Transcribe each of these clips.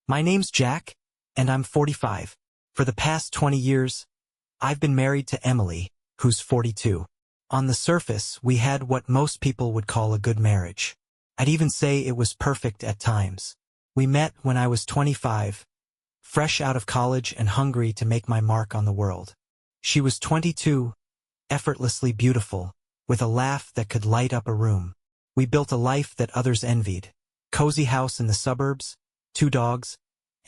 My name's Jack, and I'm 45. For the past 20 years, I've been married to Emily, who's 42. On the surface, we had what most people would call a good marriage. I'd even say it was perfect at times. We met when I was 25, fresh out of college and hungry to make my mark on the world. She was 22, effortlessly beautiful, with a laugh that could light up a room. We built a life that others envied. Cozy house in the suburbs, 2 dogs,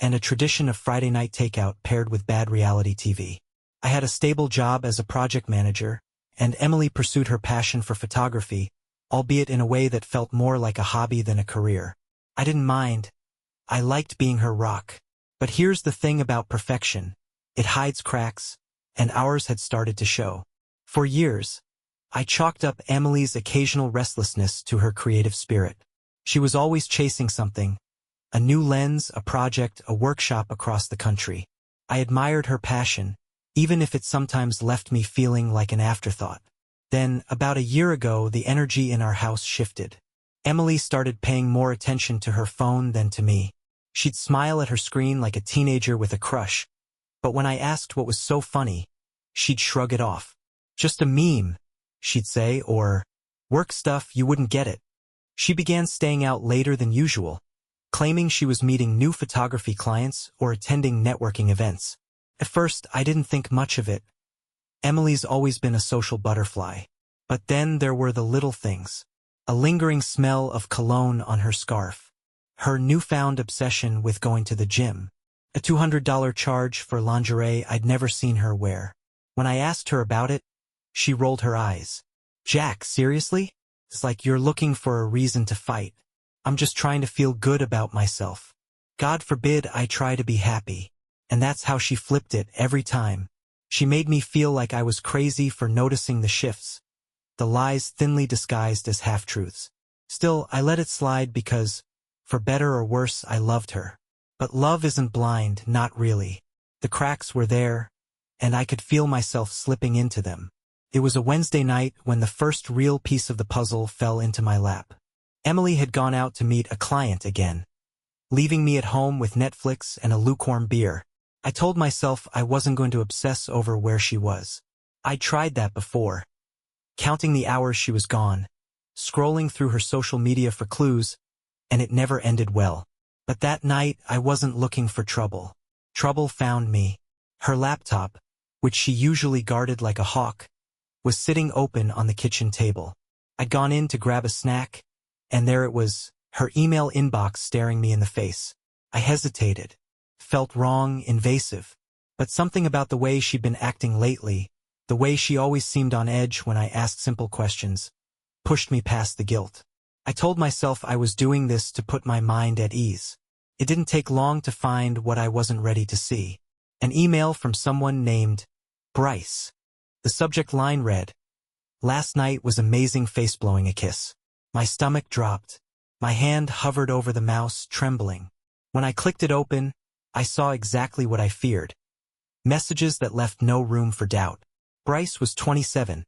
and a tradition of Friday night takeout paired with bad reality TV. I had a stable job as a project manager, and Emily pursued her passion for photography, albeit in a way that felt more like a hobby than a career. I didn't mind. I liked being her rock. But here's the thing about perfection. It hides cracks, and ours had started to show. For years, I chalked up Emily's occasional restlessness to her creative spirit. She was always chasing something, a new lens, a project, a workshop across the country. I admired her passion, even if it sometimes left me feeling like an afterthought. Then, about a year ago, the energy in our house shifted. Emily started paying more attention to her phone than to me. She'd smile at her screen like a teenager with a crush, but when I asked what was so funny, she'd shrug it off. Just a meme, she'd say, or work stuff, you wouldn't get it. She began staying out later than usual, claiming she was meeting new photography clients or attending networking events. At first, I didn't think much of it. Emily's always been a social butterfly. But then there were the little things. A lingering smell of cologne on her scarf. Her newfound obsession with going to the gym. A $200 charge for lingerie I'd never seen her wear. When I asked her about it, she rolled her eyes. Jack, seriously? It's like you're looking for a reason to fight. I'm just trying to feel good about myself. God forbid I try to be happy. And that's how she flipped it every time. She made me feel like I was crazy for noticing the shifts, the lies thinly disguised as half-truths. Still, I let it slide because, for better or worse, I loved her. But love isn't blind, not really. The cracks were there, and I could feel myself slipping into them. It was a Wednesday night when the first real piece of the puzzle fell into my lap. Emily had gone out to meet a client again, leaving me at home with Netflix and a lukewarm beer. I told myself I wasn't going to obsess over where she was. I'd tried that before, counting the hours she was gone, scrolling through her social media for clues, and it never ended well. But that night, I wasn't looking for trouble. Trouble found me. Her laptop, which she usually guarded like a hawk, was sitting open on the kitchen table. I'd gone in to grab a snack, and there it was, her email inbox staring me in the face. I hesitated, felt wrong, invasive. But something about the way she'd been acting lately, the way she always seemed on edge when I asked simple questions, pushed me past the guilt. I told myself I was doing this to put my mind at ease. It didn't take long to find what I wasn't ready to see. An email from someone named Bryce. The subject line read, "Last night was amazing, face blowing a kiss." My stomach dropped. My hand hovered over the mouse, trembling. When I clicked it open, I saw exactly what I feared. Messages that left no room for doubt. Bryce was 27,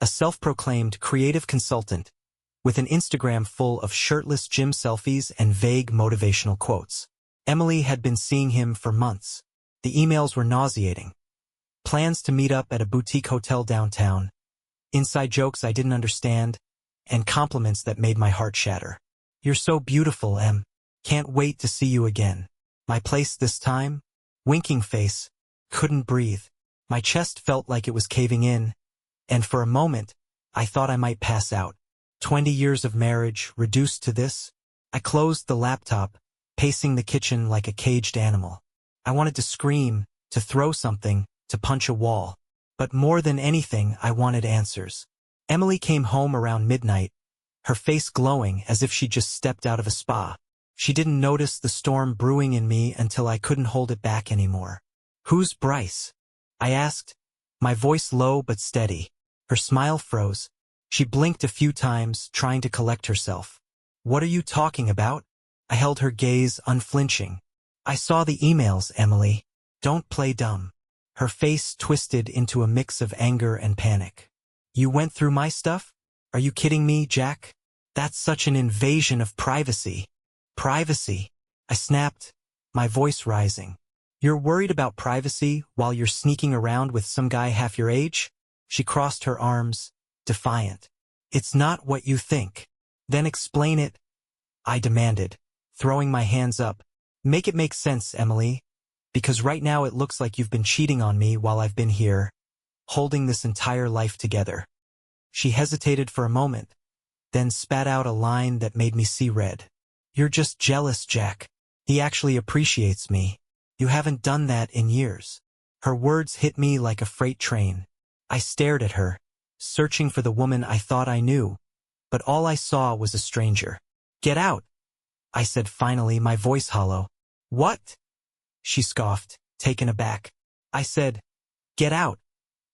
a self-proclaimed creative consultant, with an Instagram full of shirtless gym selfies and vague motivational quotes. Emily had been seeing him for months. The emails were nauseating. Plans to meet up at a boutique hotel downtown, inside jokes I didn't understand, and compliments that made my heart shatter. "You're so beautiful, Em. Can't wait to see you again. My place this time?" Winking face. Couldn't breathe. My chest felt like it was caving in, and for a moment, I thought I might pass out. 20 years of marriage, reduced to this? I closed the laptop, pacing the kitchen like a caged animal. I wanted to scream, to throw something, to punch a wall. But more than anything, I wanted answers. Emily came home around midnight, her face glowing as if she'd just stepped out of a spa. She didn't notice the storm brewing in me until I couldn't hold it back anymore. "Who's Bryce?" I asked, my voice low but steady. Her smile froze. She blinked a few times, trying to collect herself. "What are you talking about?" I held her gaze unflinching. "I saw the emails, Emily. Don't play dumb." Her face twisted into a mix of anger and panic. "You went through my stuff? Are you kidding me, Jack? That's such an invasion of privacy." "Privacy?" I snapped, my voice rising. You're worried about privacy while you're sneaking around with some guy half your age? She crossed her arms, defiant. It's not what you think. Then explain it, I demanded, throwing my hands up. Make it make sense, Emily. Because right now it looks like you've been cheating on me while I've been here, holding this entire life together. She hesitated for a moment, then spat out a line that made me see red. You're just jealous, Jack. He actually appreciates me. You haven't done that in years. Her words hit me like a freight train. I stared at her, searching for the woman I thought I knew, but all I saw was a stranger. Get out, I said finally, my voice hollow. What? She scoffed, taken aback. I said, get out,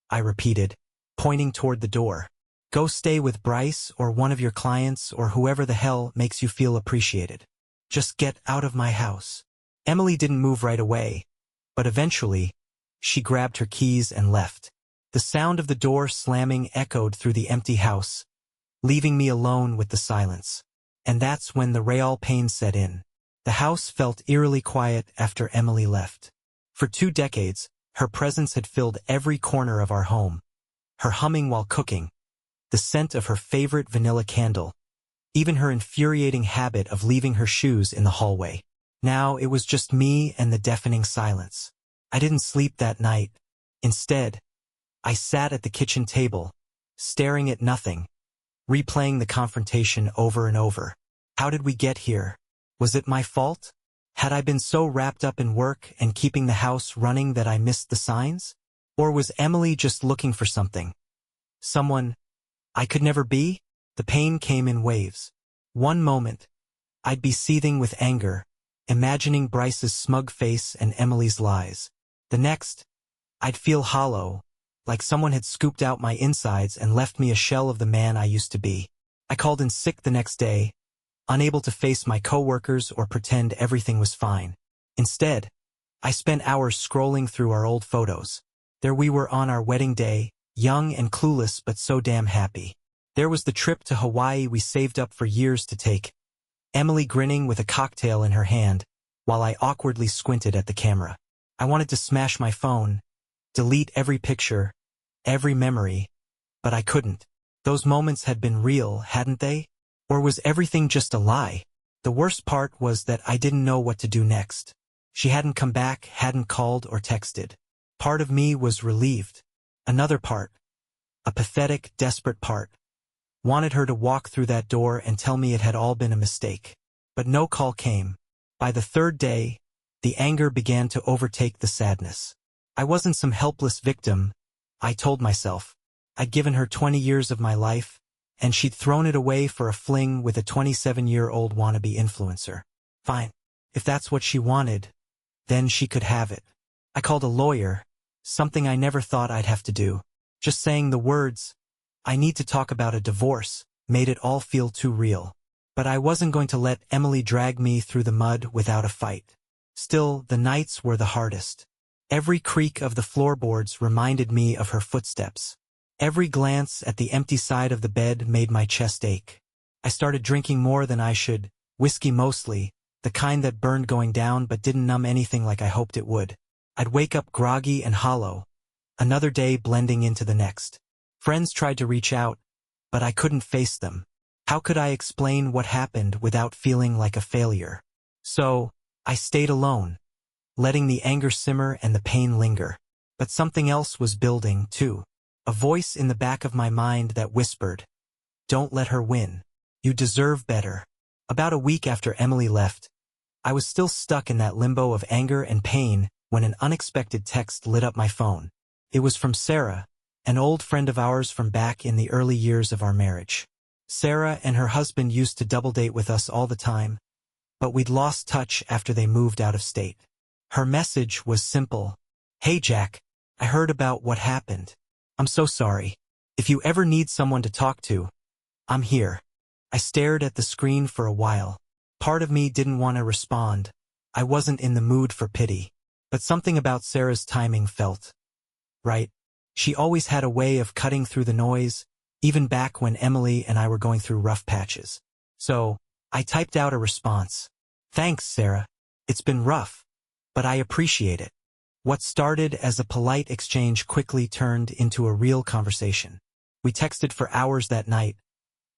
I repeated, pointing toward the door. Go stay with Bryce or one of your clients or whoever the hell makes you feel appreciated. Just get out of my house. Emily didn't move right away, but eventually, she grabbed her keys and left. The sound of the door slamming echoed through the empty house, leaving me alone with the silence. And that's when the real pain set in. The house felt eerily quiet after Emily left. For 2 decades, her presence had filled every corner of our home. Her humming while cooking, the scent of her favorite vanilla candle, even her infuriating habit of leaving her shoes in the hallway. Now it was just me and the deafening silence. I didn't sleep that night. Instead, I sat at the kitchen table, staring at nothing, replaying the confrontation over and over. How did we get here? Was it my fault? Had I been so wrapped up in work and keeping the house running that I missed the signs? Or was Emily just looking for something? Someone I could never be? The pain came in waves. One moment, I'd be seething with anger, imagining Bryce's smug face and Emily's lies. The next, I'd feel hollow, like someone had scooped out my insides and left me a shell of the man I used to be. I called in sick the next day, unable to face my coworkers or pretend everything was fine. Instead, I spent hours scrolling through our old photos. There we were on our wedding day, young and clueless but so damn happy. There was the trip to Hawaii we saved up for years to take, Emily grinning with a cocktail in her hand, while I awkwardly squinted at the camera. I wanted to smash my phone, delete every picture, every memory, but I couldn't. Those moments had been real, hadn't they? Or was everything just a lie? The worst part was that I didn't know what to do next. She hadn't come back, hadn't called or texted. Part of me was relieved. Another part, a pathetic, desperate part, wanted her to walk through that door and tell me it had all been a mistake. But no call came. By the 3rd day, the anger began to overtake the sadness. I wasn't some helpless victim, I told myself. I'd given her 20 years of my life, and she'd thrown it away for a fling with a 27-year-old wannabe influencer. Fine. If that's what she wanted, then she could have it. I called a lawyer, something I never thought I'd have to do. Just saying the words, I need to talk about a divorce, made it all feel too real. But I wasn't going to let Emily drag me through the mud without a fight. Still, the nights were the hardest. Every creak of the floorboards reminded me of her footsteps. Every glance at the empty side of the bed made my chest ache. I started drinking more than I should, whiskey mostly, the kind that burned going down but didn't numb anything like I hoped it would. I'd wake up groggy and hollow, another day blending into the next. Friends tried to reach out, but I couldn't face them. How could I explain what happened without feeling like a failure? So, I stayed alone, letting the anger simmer and the pain linger. But something else was building, too. A voice in the back of my mind that whispered, don't let her win. You deserve better. About a week after Emily left, I was still stuck in that limbo of anger and pain when an unexpected text lit up my phone. It was from Sarah, an old friend of ours from back in the early years of our marriage. Sarah and her husband used to double date with us all the time, but we'd lost touch after they moved out of state. Her message was simple. Hey Jack, I heard about what happened. I'm so sorry. If you ever need someone to talk to, I'm here. I stared at the screen for a while. Part of me didn't want to respond. I wasn't in the mood for pity. But something about Sarah's timing felt right. She always had a way of cutting through the noise, even back when Emily and I were going through rough patches. So, I typed out a response. Thanks, Sarah. It's been rough, but I appreciate it. What started as a polite exchange quickly turned into a real conversation. We texted for hours that night,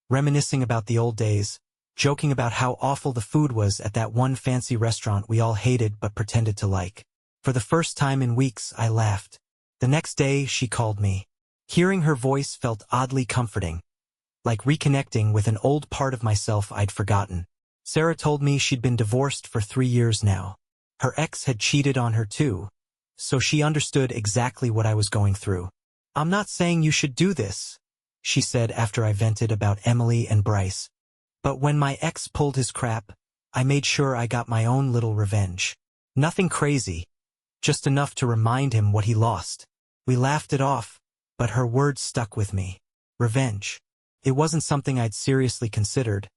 reminiscing about the old days, joking about how awful the food was at that one fancy restaurant we all hated but pretended to like. For the first time in weeks, I laughed. The next day, she called me. Hearing her voice felt oddly comforting, like reconnecting with an old part of myself I'd forgotten. Sarah told me she'd been divorced for 3 years now. Her ex had cheated on her too, so she understood exactly what I was going through. "I'm not saying you should do this," she said after I vented about Emily and Bryce. "But when my ex pulled his crap, I made sure I got my own little revenge. Nothing crazy, just enough to remind him what he lost." We laughed it off, but her words stuck with me. Revenge. It wasn't something I'd seriously considered,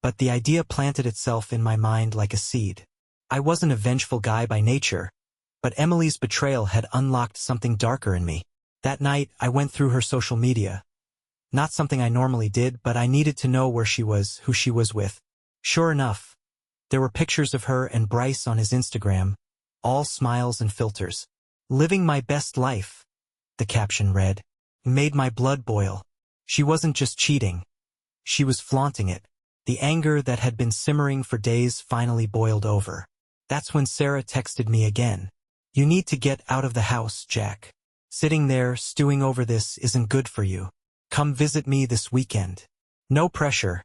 but the idea planted itself in my mind like a seed. I wasn't a vengeful guy by nature, but Emily's betrayal had unlocked something darker in me. That night, I went through her social media. Not something I normally did, but I needed to know where she was, who she was with. Sure enough, there were pictures of her and Bryce on his Instagram, all smiles and filters. "Living my best life," the caption read. It made my blood boil. She wasn't just cheating. She was flaunting it. The anger that had been simmering for days finally boiled over. That's when Sarah texted me again. "You need to get out of the house, Jack. Sitting there, stewing over this isn't good for you. Come visit me this weekend." No pressure,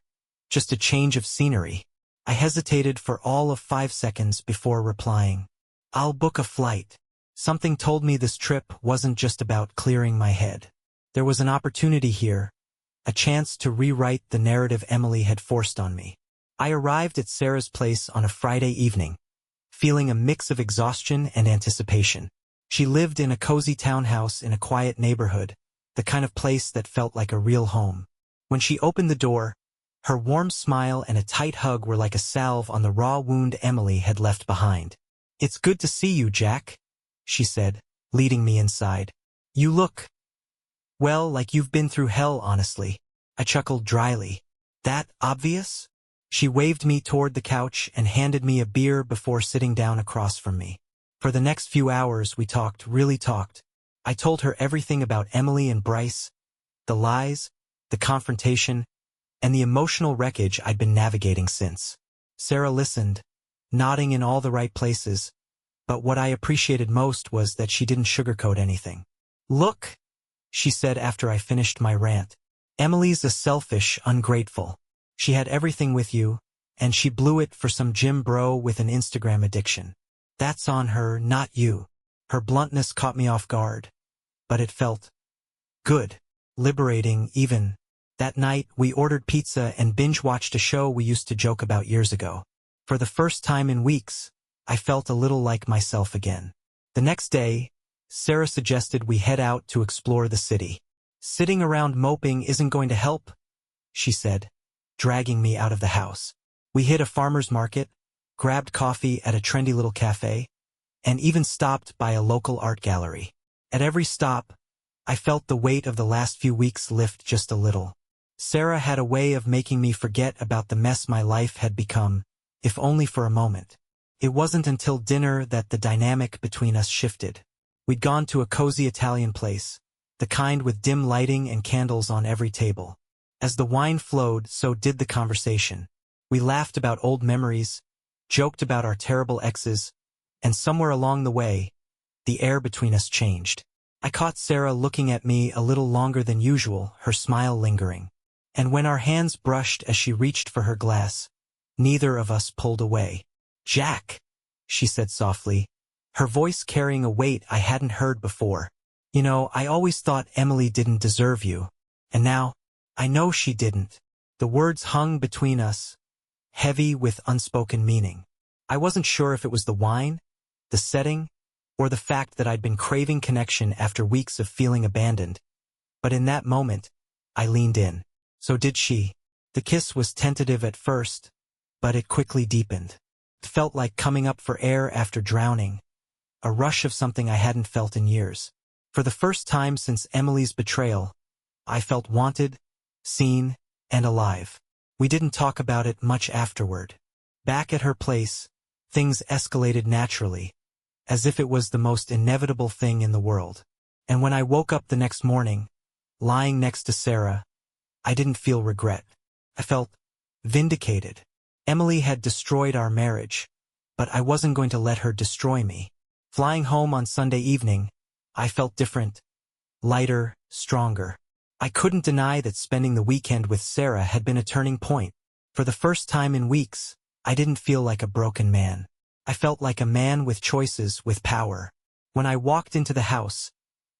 just a change of scenery. I hesitated for all of 5 seconds before replying. "I'll book a flight." Something told me this trip wasn't just about clearing my head. There was an opportunity here, a chance to rewrite the narrative Emily had forced on me. I arrived at Sarah's place on a Friday evening, feeling a mix of exhaustion and anticipation. She lived in a cozy townhouse in a quiet neighborhood, the kind of place that felt like a real home. When she opened the door, her warm smile and a tight hug were like a salve on the raw wound Emily had left behind. "It's good to see you, Jack," she said, leading me inside. "You look, well, like you've been through hell, honestly." I chuckled dryly. "That obvious?" She waved me toward the couch and handed me a beer before sitting down across from me. For the next few hours we talked, really talked. I told her everything about Emily and Bryce, the lies, the confrontation, and the emotional wreckage I'd been navigating since. Sarah listened, nodding in all the right places, but what I appreciated most was that she didn't sugarcoat anything. "Look," she said after I finished my rant. "Emily's a selfish, ungrateful. She had everything with you, and she blew it for some gym bro with an Instagram addiction. That's on her, not you." Her bluntness caught me off guard, but it felt good, liberating even. That night, we ordered pizza and binge-watched a show we used to joke about years ago. For the first time in weeks, I felt a little like myself again. The next day, Sarah suggested we head out to explore the city. "Sitting around moping isn't going to help," she said, dragging me out of the house. We hit a farmer's market, grabbed coffee at a trendy little cafe, and even stopped by a local art gallery. At every stop, I felt the weight of the last few weeks lift just a little. Sarah had a way of making me forget about the mess my life had become, if only for a moment. It wasn't until dinner that the dynamic between us shifted. We'd gone to a cozy Italian place, the kind with dim lighting and candles on every table. As the wine flowed, so did the conversation. We laughed about old memories, joked about our terrible exes, and somewhere along the way, the air between us changed. I caught Sarah looking at me a little longer than usual, her smile lingering. And when our hands brushed as she reached for her glass, neither of us pulled away. "Jack," she said softly, her voice carrying a weight I hadn't heard before. "You know, I always thought Emily didn't deserve you. And now, I know she didn't." The words hung between us, heavy with unspoken meaning. I wasn't sure if it was the wine, the setting, or the fact that I'd been craving connection after weeks of feeling abandoned. But in that moment, I leaned in. So did she. The kiss was tentative at first, but it quickly deepened. It felt like coming up for air after drowning, a rush of something I hadn't felt in years. For the first time since Emily's betrayal, I felt wanted, seen, and alive. We didn't talk about it much afterward. Back at her place, things escalated naturally. as if it was the most inevitable thing in the world. And when I woke up the next morning, lying next to Sarah, I didn't feel regret. I felt vindicated. Emily had destroyed our marriage, but I wasn't going to let her destroy me. Flying home on Sunday evening, I felt different, lighter, stronger. I couldn't deny that spending the weekend with Sarah had been a turning point. For the first time in weeks, I didn't feel like a broken man. I felt like a man with choices, with power. When I walked into the house,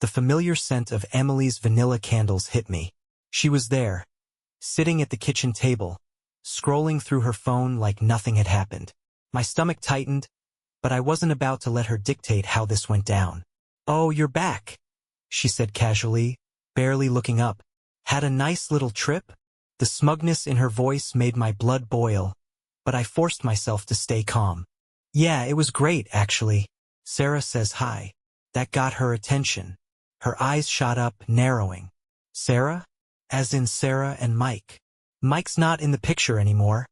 the familiar scent of Emily's vanilla candles hit me. She was there, sitting at the kitchen table, scrolling through her phone like nothing had happened. My stomach tightened, but I wasn't about to let her dictate how this went down. "Oh, you're back," she said casually, barely looking up. "Had a nice little trip?" The smugness in her voice made my blood boil, but I forced myself to stay calm. "Yeah, it was great, actually." Sarah says hi. That got her attention. Her eyes shot up, narrowing. "Sarah?" "As in Sarah and Mike." "Mike's not in the picture anymore,"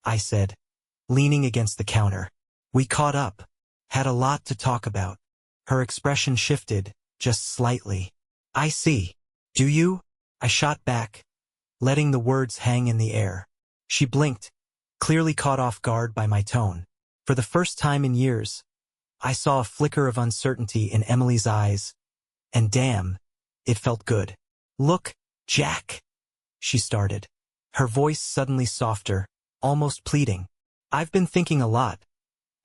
I said, leaning against the counter. "We caught up. Had a lot to talk about." Her expression shifted, just slightly. "I see. Do you?" I shot back, letting the words hang in the air. She blinked, clearly caught off guard by my tone. For the first time in years, I saw a flicker of uncertainty in Emily's eyes, and damn, it felt good. "Look, Jack," she started, her voice suddenly softer, almost pleading. "I've been thinking a lot,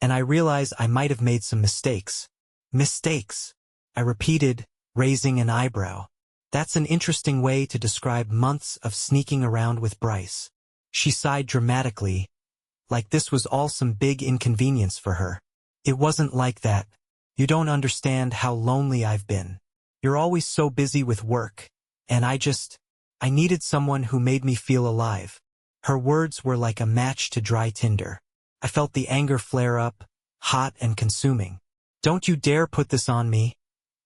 and I realize I might have made some mistakes." "Mistakes?" I repeated, raising an eyebrow. "That's an interesting way to describe months of sneaking around with Bryce." She sighed dramatically, like this was all some big inconvenience for her. "It wasn't like that. You don't understand how lonely I've been. You're always so busy with work, and I needed someone who made me feel alive." Her words were like a match to dry tinder. I felt the anger flare up, hot and consuming. "Don't you dare put this on me,"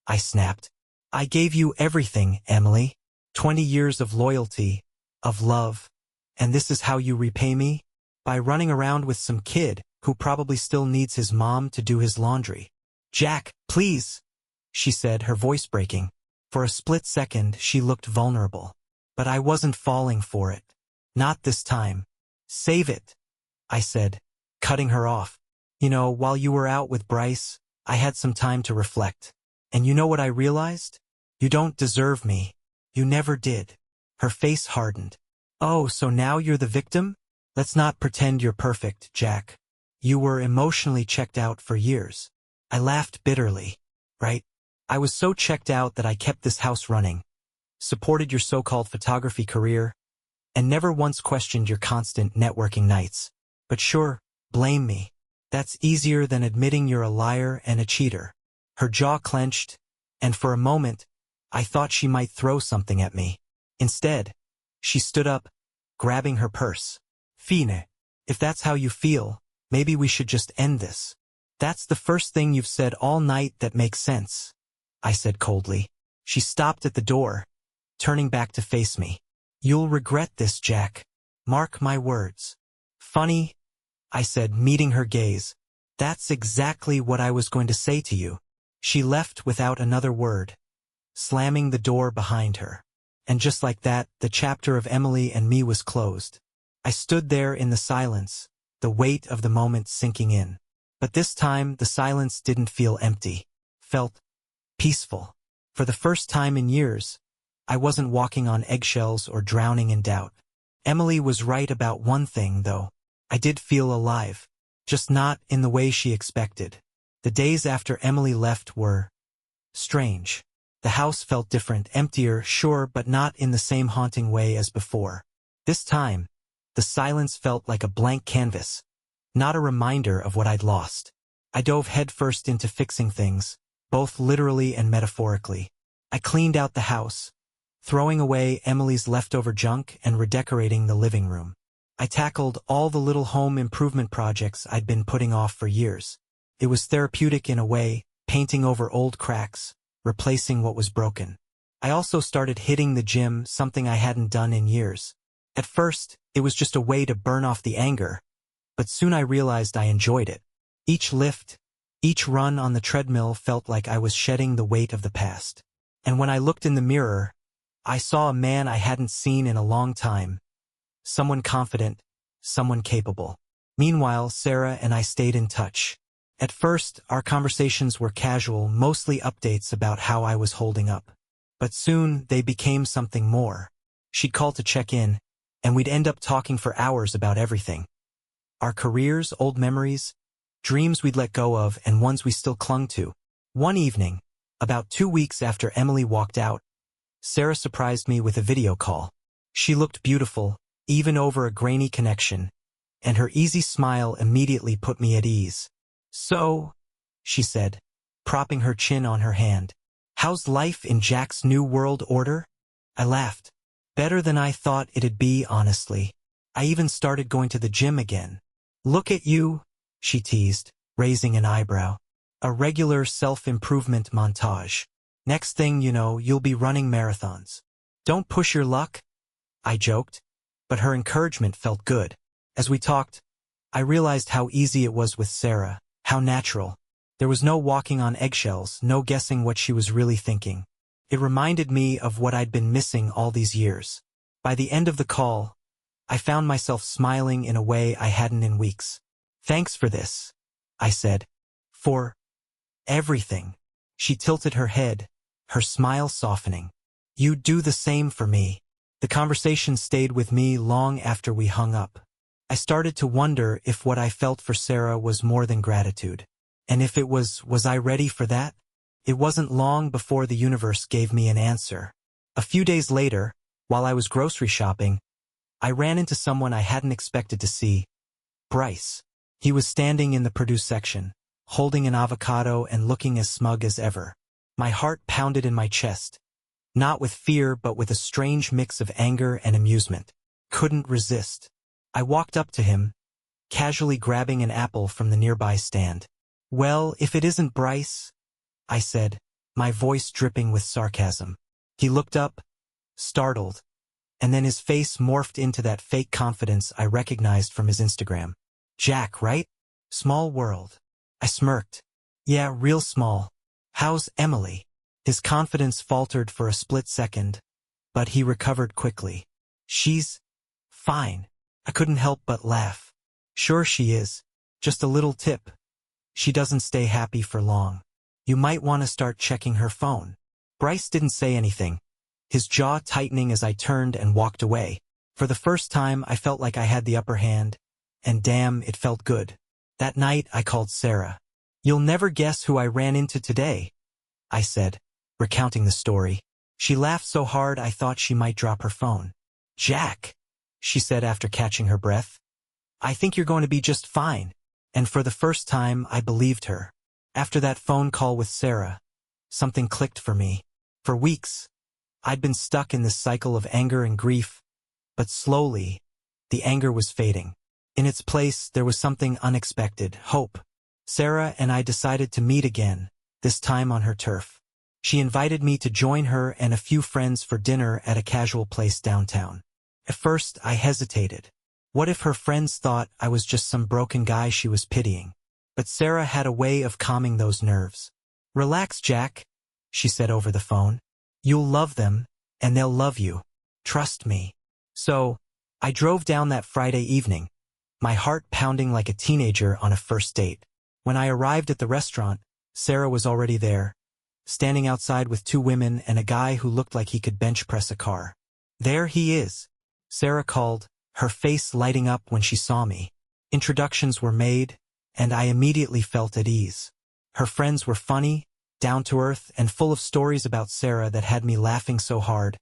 I snapped. "I gave you everything, Emily. 20 years of loyalty, of love, and this is how you repay me? By running around with some kid who probably still needs his mom to do his laundry." "Jack, please," she said, her voice breaking. For a split second, she looked vulnerable. But I wasn't falling for it. Not this time. "Save it," I said, cutting her off. "You know, while you were out with Bryce, I had some time to reflect. And you know what I realized? You don't deserve me. You never did." Her face hardened. "Oh, so now you're the victim? Let's not pretend you're perfect, Jack. You were emotionally checked out for years." I laughed bitterly. "Right? I was so checked out that I kept this house running, supported your so-called photography career, and never once questioned your constant networking nights. But sure, blame me. That's easier than admitting you're a liar and a cheater." Her jaw clenched, and for a moment, I thought she might throw something at me. Instead, she stood up, grabbing her purse. "Fine. If that's how you feel, maybe we should just end this." "That's the first thing you've said all night that makes sense," I said coldly. She stopped at the door, turning back to face me. "You'll regret this, Jack. Mark my words." "Funny," I said, meeting her gaze. "That's exactly what I was going to say to you." She left without another word, slamming the door behind her. And just like that, the chapter of Emily and me was closed. I stood there in the silence, the weight of the moment sinking in. But this time, the silence didn't feel empty. Felt peaceful. For the first time in years, I wasn't walking on eggshells or drowning in doubt. Emily was right about one thing, though. I did feel alive, just not in the way she expected. The days after Emily left were strange. The house felt different, emptier, sure, but not in the same haunting way as before. This time, the silence felt like a blank canvas, not a reminder of what I'd lost. I dove headfirst into fixing things, both literally and metaphorically. I cleaned out the house, throwing away Emily's leftover junk and redecorating the living room. I tackled all the little home improvement projects I'd been putting off for years. It was therapeutic in a way, painting over old cracks, replacing what was broken. I also started hitting the gym, something I hadn't done in years. At first, it was just a way to burn off the anger, but soon I realized I enjoyed it. Each lift, Each run on the treadmill felt like I was shedding the weight of the past. And when I looked in the mirror, I saw a man I hadn't seen in a long time. Someone confident, someone capable. Meanwhile, Sarah and I stayed in touch. At first, our conversations were casual, mostly updates about how I was holding up. But soon, they became something more. She'd call to check in, and we'd end up talking for hours about everything. Our careers, old memories, dreams we'd let go of, and ones we still clung to. One evening, about 2 weeks after Emily walked out, Sarah surprised me with a video call. She looked beautiful, even over a grainy connection, and her easy smile immediately put me at ease. "So," she said, propping her chin on her hand, "how's life in Jack's new world order?" I laughed. "Better than I thought it'd be, honestly. I even started going to the gym again." "Look at you," she teased, raising an eyebrow. "A regular self-improvement montage. Next thing you know, you'll be running marathons." "Don't push your luck," I joked, but her encouragement felt good. As we talked, I realized how easy it was with Sarah, how natural. There was no walking on eggshells, no guessing what she was really thinking. It reminded me of what I'd been missing all these years. By the end of the call, I found myself smiling in a way I hadn't in weeks. "Thanks for this," I said. "For everything." She tilted her head, her smile softening. "You do the same for me." The conversation stayed with me long after we hung up. I started to wonder if what I felt for Sarah was more than gratitude. And if it was I ready for that? It wasn't long before the universe gave me an answer. A few days later, while I was grocery shopping, I ran into someone I hadn't expected to see. Bryce. He was standing in the produce section, holding an avocado and looking as smug as ever. My heart pounded in my chest. Not with fear, but with a strange mix of anger and amusement. Couldn't resist. I walked up to him, casually grabbing an apple from the nearby stand. "Well, if it isn't Bryce," I said, my voice dripping with sarcasm. He looked up, startled, and then his face morphed into that fake confidence I recognized from his Instagram. "Jack, right? Small world." I smirked. "Yeah, real small. How's Emily?" His confidence faltered for a split second, but he recovered quickly. "She's fine." I couldn't help but laugh. "Sure she is. Just a little tip. She doesn't stay happy for long. You might want to start checking her phone." Bryce didn't say anything, his jaw tightening as I turned and walked away. For the first time, I felt like I had the upper hand, and damn, it felt good. That night, I called Sarah. "You'll never guess who I ran into today," I said, recounting the story. She laughed so hard I thought she might drop her phone. "Jack," she said after catching her breath. "I think you're going to be just fine." And for the first time, I believed her. After that phone call with Sarah, something clicked for me. For weeks, I'd been stuck in this cycle of anger and grief, but slowly, the anger was fading. In its place, there was something unexpected, hope. Sarah and I decided to meet again, this time on her turf. She invited me to join her and a few friends for dinner at a casual place downtown. At first, I hesitated. What if her friends thought I was just some broken guy she was pitying? But Sarah had a way of calming those nerves. "Relax, Jack," she said over the phone. "You'll love them, and they'll love you. Trust me." So, I drove down that Friday evening, my heart pounding like a teenager on a first date. When I arrived at the restaurant, Sarah was already there, standing outside with 2 women and a guy who looked like he could bench press a car. "There he is," Sarah called, her face lighting up when she saw me. Introductions were made, and I immediately felt at ease. Her friends were funny, down-to-earth, and full of stories about Sarah that had me laughing so hard,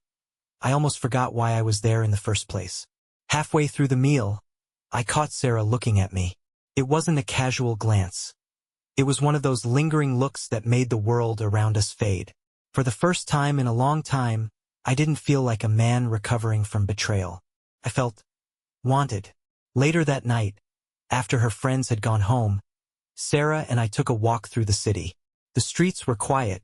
I almost forgot why I was there in the first place. Halfway through the meal, I caught Sarah looking at me. It wasn't a casual glance. It was one of those lingering looks that made the world around us fade. For the first time in a long time, I didn't feel like a man recovering from betrayal. I felt wanted. Later that night, after her friends had gone home, Sarah and I took a walk through the city. The streets were quiet,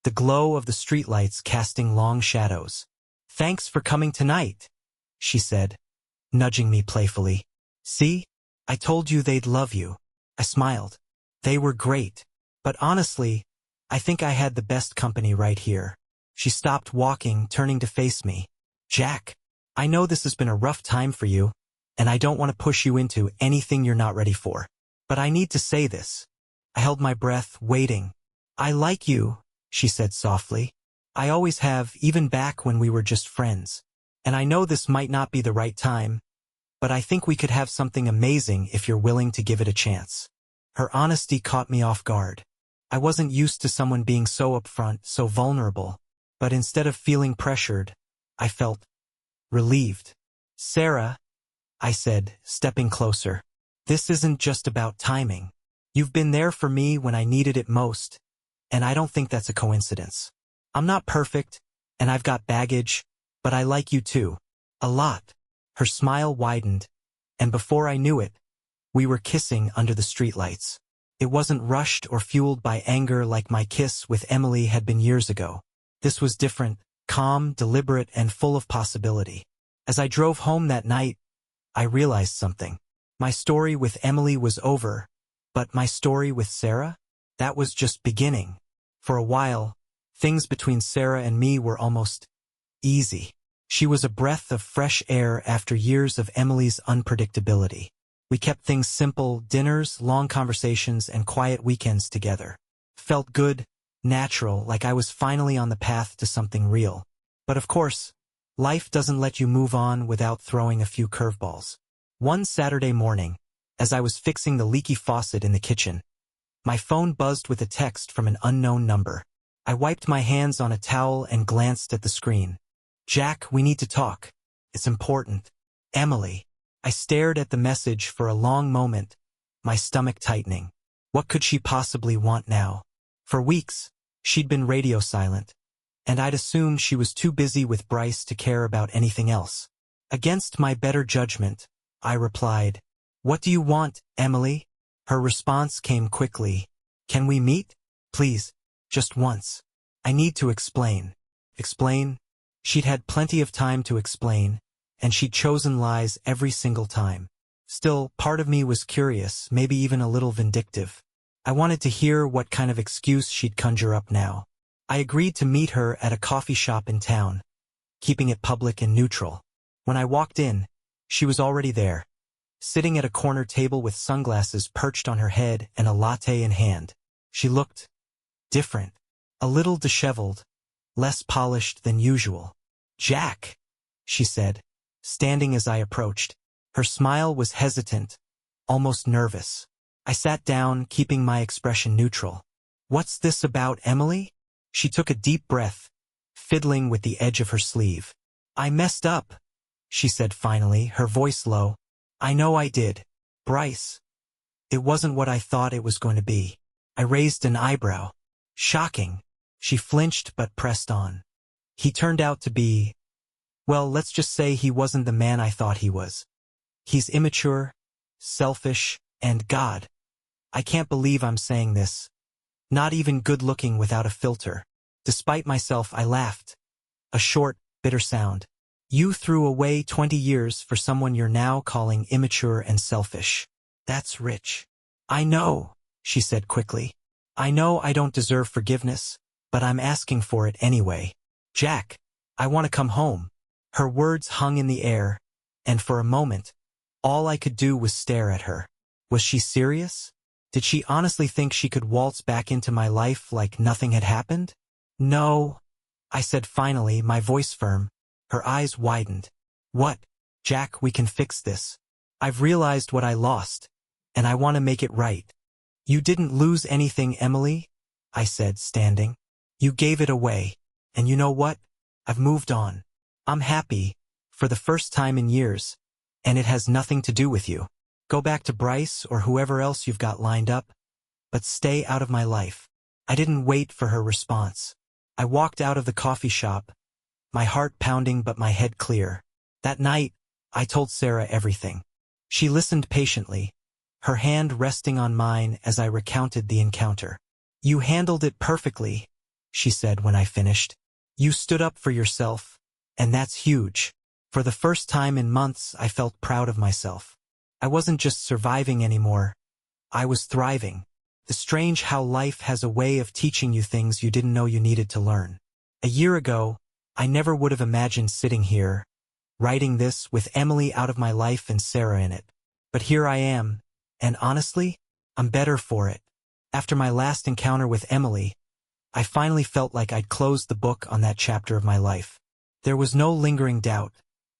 the glow of the streetlights casting long shadows. "Thanks for coming tonight," she said, nudging me playfully. "See? I told you they'd love you." I smiled. "They were great." But honestly, I think I had the best company right here. She stopped walking, turning to face me. Jack, I know this has been a rough time for you, and I don't want to push you into anything you're not ready for. But I need to say this. I held my breath, waiting. I like you, she said softly. I always have, even back when we were just friends. And I know this might not be the right time, but I think we could have something amazing if you're willing to give it a chance. Her honesty caught me off guard. I wasn't used to someone being so upfront, so vulnerable. But instead of feeling pressured, I felt relieved. Sarah, I said, stepping closer. This isn't just about timing. You've been there for me when I needed it most, and I don't think that's a coincidence. I'm not perfect, and I've got baggage, but I like you too. A lot. Her smile widened, and before I knew it, we were kissing under the streetlights. It wasn't rushed or fueled by anger like my kiss with Emily had been years ago. This was different, calm, deliberate, and full of possibility. As I drove home that night, I realized something. My story with Emily was over, but my story with Sarah? That was just beginning. For a while, things between Sarah and me were almost easy. She was a breath of fresh air after years of Emily's unpredictability. We kept things simple, dinners, long conversations, and quiet weekends together. Felt good, natural, like I was finally on the path to something real. But of course, life doesn't let you move on without throwing a few curveballs. One Saturday morning, as I was fixing the leaky faucet in the kitchen, my phone buzzed with a text from an unknown number. I wiped my hands on a towel and glanced at the screen. Jack, we need to talk. It's important. Emily. I stared at the message for a long moment, my stomach tightening. What could she possibly want now? For weeks, she'd been radio silent, and I'd assumed she was too busy with Bryce to care about anything else. Against my better judgment, I replied, "What do you want, Emily?" Her response came quickly. "Can we meet? Please, just once. I need to explain." Explain? She'd had plenty of time to explain, and she'd chosen lies every single time. Still, part of me was curious, maybe even a little vindictive. I wanted to hear what kind of excuse she'd conjure up now. I agreed to meet her at a coffee shop in town, keeping it public and neutral. When I walked in, she was already there, sitting at a corner table with sunglasses perched on her head and a latte in hand. She looked different, a little disheveled, less polished than usual. "Jack," she said, standing as I approached. Her smile was hesitant, almost nervous. I sat down, keeping my expression neutral. "What's this about, Emily?" She took a deep breath, fiddling with the edge of her sleeve. "I messed up," she said finally, her voice low. "I know I did. Bryce. It wasn't what I thought it was going to be." I raised an eyebrow. "Shocking." She flinched but pressed on. "He turned out to be, well, let's just say he wasn't the man I thought he was. He's immature, selfish, and God, I can't believe I'm saying this, not even good-looking without a filter." Despite myself, I laughed. A short, bitter sound. "You threw away 20 years for someone you're now calling immature and selfish. That's rich." "I know," she said quickly. "I know I don't deserve forgiveness, but I'm asking for it anyway. Jack, I want to come home." Her words hung in the air, and for a moment, all I could do was stare at her. Was she serious? Did she honestly think she could waltz back into my life like nothing had happened? "No," I said finally, my voice firm. Her eyes widened. "What? Jack, we can fix this. I've realized what I lost, and I want to make it right." "You didn't lose anything, Emily," I said, standing. "You gave it away, and you know what? I've moved on. I'm happy, for the first time in years, and it has nothing to do with you. Go back to Bryce or whoever else you've got lined up, but stay out of my life." I didn't wait for her response. I walked out of the coffee shop, my heart pounding but my head clear. That night, I told Sarah everything. She listened patiently, her hand resting on mine as I recounted the encounter. "You handled it perfectly," she said when I finished. "You stood up for yourself, and that's huge." For the first time in months, I felt proud of myself. I wasn't just surviving anymore. I was thriving. It's strange how life has a way of teaching you things you didn't know you needed to learn. A year ago, I never would have imagined sitting here, writing this with Emily out of my life and Sarah in it. But here I am, and honestly, I'm better for it. After my last encounter with Emily, I finally felt like I'd closed the book on that chapter of my life. There was no lingering doubt,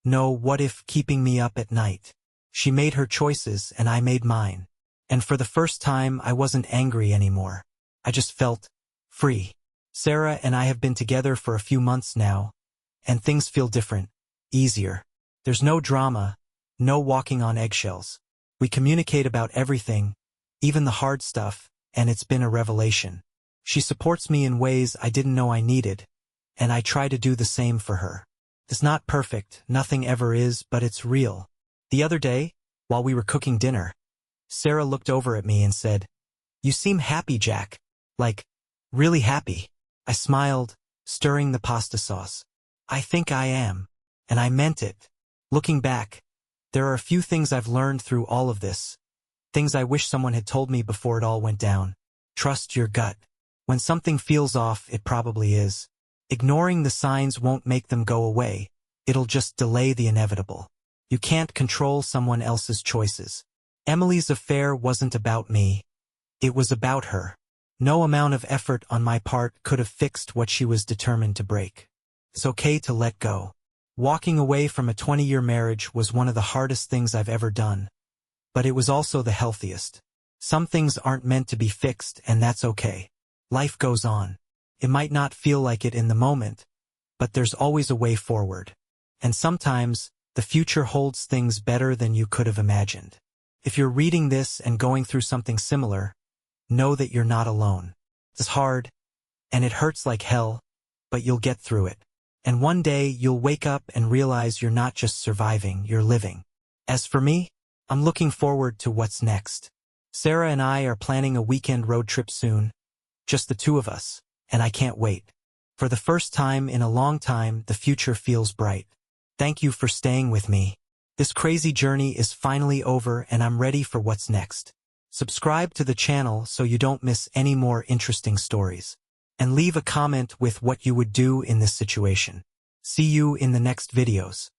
no what if keeping me up at night. She made her choices and I made mine. And for the first time, I wasn't angry anymore. I just felt free. Sarah and I have been together for a few months now, and things feel different, easier. There's no drama, no walking on eggshells. We communicate about everything, even the hard stuff, and it's been a revelation. She supports me in ways I didn't know I needed, and I try to do the same for her. It's not perfect, nothing ever is, but it's real. The other day, while we were cooking dinner, Sarah looked over at me and said, "You seem happy, Jack. Like, really happy." I smiled, stirring the pasta sauce. "I think I am." And I meant it. Looking back, there are a few things I've learned through all of this. Things I wish someone had told me before it all went down. Trust your gut. When something feels off, it probably is. Ignoring the signs won't make them go away. It'll just delay the inevitable. You can't control someone else's choices. Emily's affair wasn't about me. It was about her. No amount of effort on my part could have fixed what she was determined to break. It's okay to let go. Walking away from a 20-year marriage was one of the hardest things I've ever done. But it was also the healthiest. Some things aren't meant to be fixed, and that's okay. Life goes on. It might not feel like it in the moment, but there's always a way forward. And sometimes, the future holds things better than you could have imagined. If you're reading this and going through something similar, know that you're not alone. It's hard, and it hurts like hell, but you'll get through it. And one day, you'll wake up and realize you're not just surviving, you're living. As for me, I'm looking forward to what's next. Sarah and I are planning a weekend road trip soon, just the two of us, and I can't wait. For the first time in a long time, the future feels bright. Thank you for staying with me. This crazy journey is finally over and I'm ready for what's next. Subscribe to the channel so you don't miss any more interesting stories. And leave a comment with what you would do in this situation. See you in the next videos.